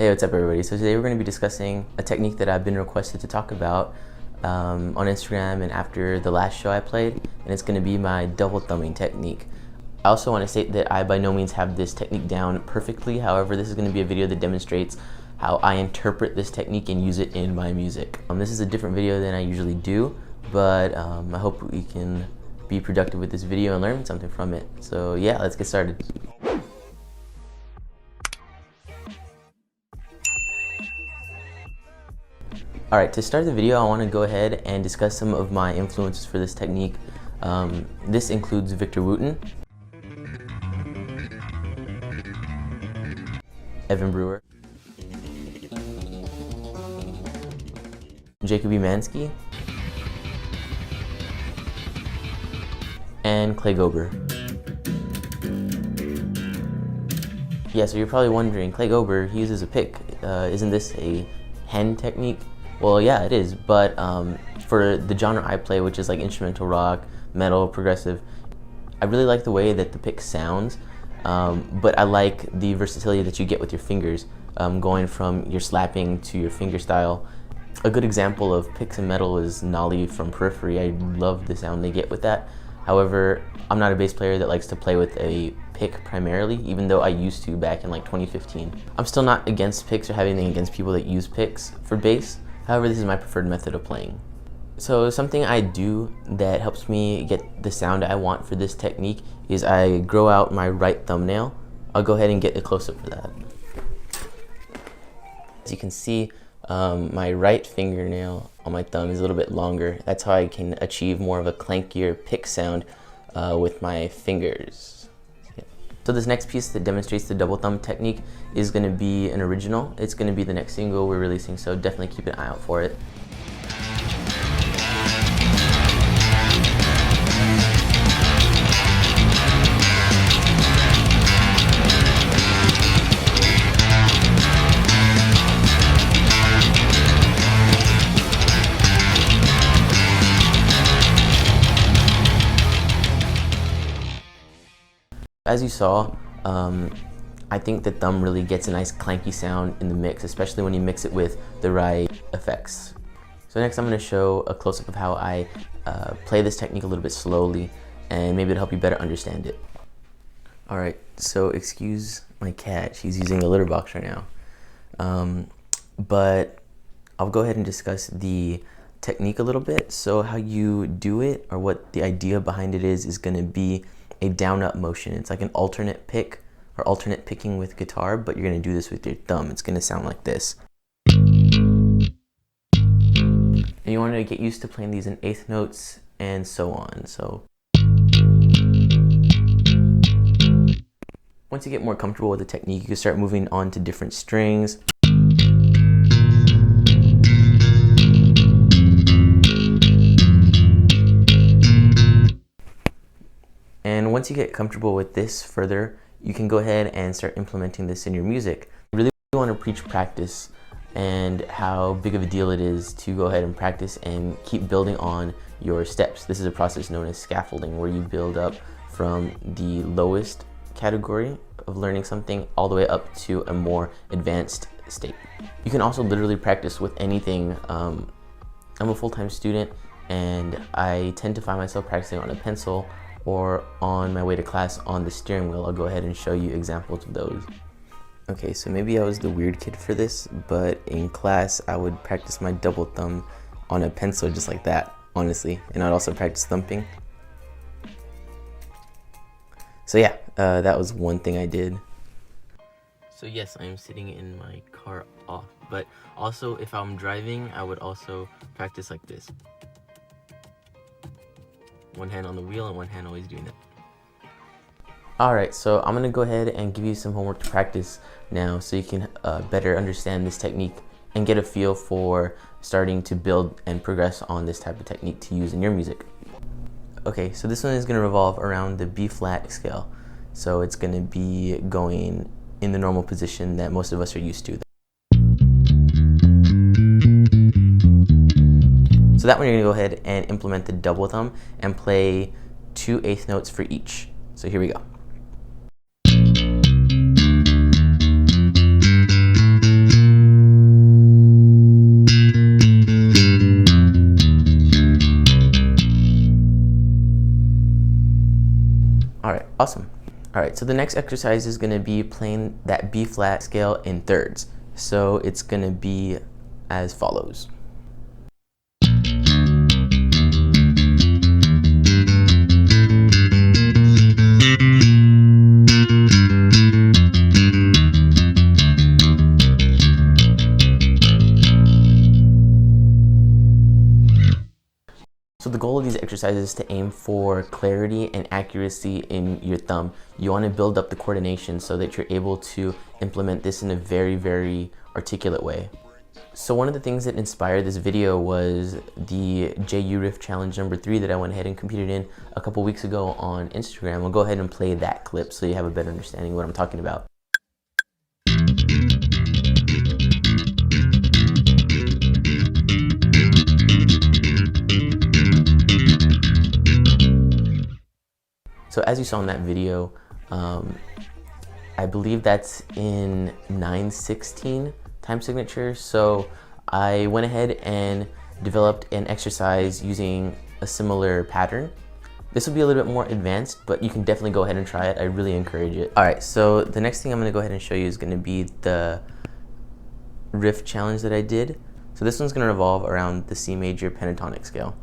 Hey, what's up everybody? So today we're going to be discussing a technique that I've been requested to talk about on Instagram and after the last show I played, and it's going to be my double thumbing technique. I also want to state that I by no means have this technique down perfectly. However, this is going to be a video that demonstrates how I interpret this technique and use it in my music. This is a different video than I usually do, but I hope we can be productive with this video and learn something from it. So yeah, let's get started. Alright, to start the video, I want to go ahead and discuss some of my influences for this technique. This includes Victor Wooten, Evan Brewer, Jacob E. Mansky, and Clay Gober. Yeah, so you're probably wondering, Clay Gober, he uses a pick. Isn't this a hand technique? Well, yeah, it is, but for the genre I play, which is like instrumental rock, metal, progressive, I really like the way that the pick sounds, but I like the versatility that you get with your fingers, going from your slapping to your finger style. A good example of picks in metal is Nolly from Periphery. I love the sound they get with that. However, I'm not a bass player that likes to play with a pick primarily, even though I used to back in like 2015. I'm still not against picks or have anything against people that use picks for bass. However, this is my preferred method of playing. So something I do that helps me get the sound I want for this technique is I grow out my right thumbnail. I'll go ahead and get a close-up for that. As you can see, my right fingernail on my thumb is a little bit longer. That's how I can achieve more of a clankier pick sound with my fingers. So this next piece that demonstrates the double thumb technique is going to be an original. It's going to be the next single we're releasing, so definitely keep an eye out for it. As you saw, I think the thumb really gets a nice clanky sound in the mix, especially when you mix it with the right effects. So next I'm going to show a close-up of how I play this technique a little bit slowly, and maybe it'll help you better understand it. Alright, so excuse my cat, she's using a litter box right now. But I'll go ahead and discuss the technique a little bit. So how you do it, or what the idea behind it is going to be a down-up motion. It's like an alternate pick or alternate picking with guitar, but you're going to do this with your thumb. It's going to sound like this. And you want to get used to playing these in eighth notes and so on. So once you get more comfortable with the technique, you can start moving on to different strings. And once you get comfortable with this further, you can go ahead and start implementing this in your music. You really want to preach practice and how big of a deal it is to go ahead and practice and keep building on your steps. This is a process known as scaffolding, where you build up from the lowest category of learning something all the way up to a more advanced state. You can also literally practice with anything. I'm a full-time student, and I tend to find myself practicing on a pencil or on my way to class on the steering wheel. I'll go ahead and show you examples of those. Okay, so maybe I was the weird kid for this, but in class I would practice my double thumb on a pencil just like that, honestly, and I'd also practice thumping. So yeah, that was one thing I did. So yes, I am sitting in my car off, but also if I'm driving, I would also practice like this. One hand on the wheel and one hand always doing it. Alright, so I'm going to go ahead and give you some homework to practice now so you can better understand this technique and get a feel for starting to build and progress on this type of technique to use in your music. Okay, so this one is going to revolve around the B flat scale. So it's going to be going in the normal position that most of us are used to. So that one you're going to go ahead and implement the double thumb and play 2 eighth notes for each. So here we go. Awesome. All right, so the next exercise is gonna be playing that B flat scale in thirds. So it's gonna be as follows. So the goal of these exercises is to aim for clarity and accuracy in your thumb. You want to build up the coordination so that you're able to implement this in a very, very articulate way. So one of the things that inspired this video was the JU Riff Challenge number 3 that I went ahead and competed in a couple weeks ago on Instagram. I'll go ahead and play that clip so you have a better understanding of what I'm talking about. So as you saw in that video, I believe that's in 9/16 time signature. So I went ahead and developed an exercise using a similar pattern. This will be a little bit more advanced, but you can definitely go ahead and try it. I really encourage it. All right, so the next thing I'm gonna go ahead and show you is gonna be the riff challenge that I did. So this one's gonna revolve around the C major pentatonic scale.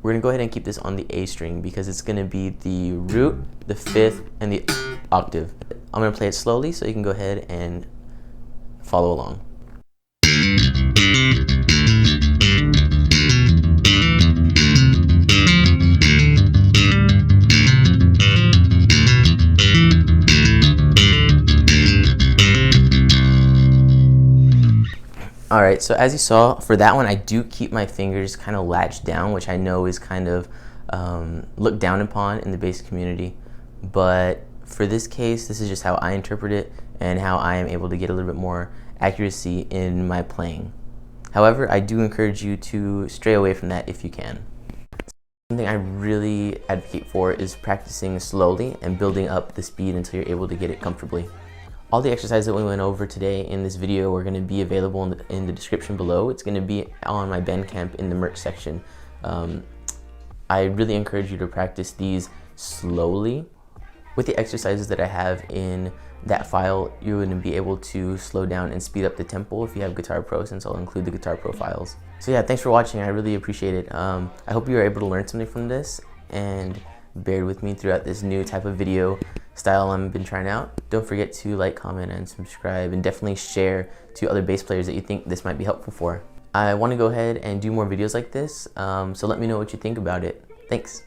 We're gonna go ahead and keep this on the A string because it's gonna be the root, the fifth, and the octave. I'm gonna play it slowly so you can go ahead and follow along. All right, so as you saw, for that one, I do keep my fingers kind of latched down, which I know is kind of looked down upon in the bass community. But for this case, this is just how I interpret it and how I am able to get a little bit more accuracy in my playing. However, I do encourage you to stray away from that if you can. Something I really advocate for is practicing slowly and building up the speed until you're able to get it comfortably. All the exercises that we went over today in this video are going to be available in the description below. It's going to be on my Bandcamp in the merch section. I really encourage you to practice these slowly. With the exercises that I have in that file, you're going to be able to slow down and speed up the tempo if you have Guitar Pro, since I'll include the Guitar Pro files. So yeah, thanks for watching. I really appreciate it. I hope you were able to learn something from this and bear with me throughout this new type of video style I've been trying out. Don't forget to like, comment, and subscribe, and definitely share to other bass players that you think this might be helpful for. I want to go ahead and do more videos like this, so let me know what you think about it. Thanks.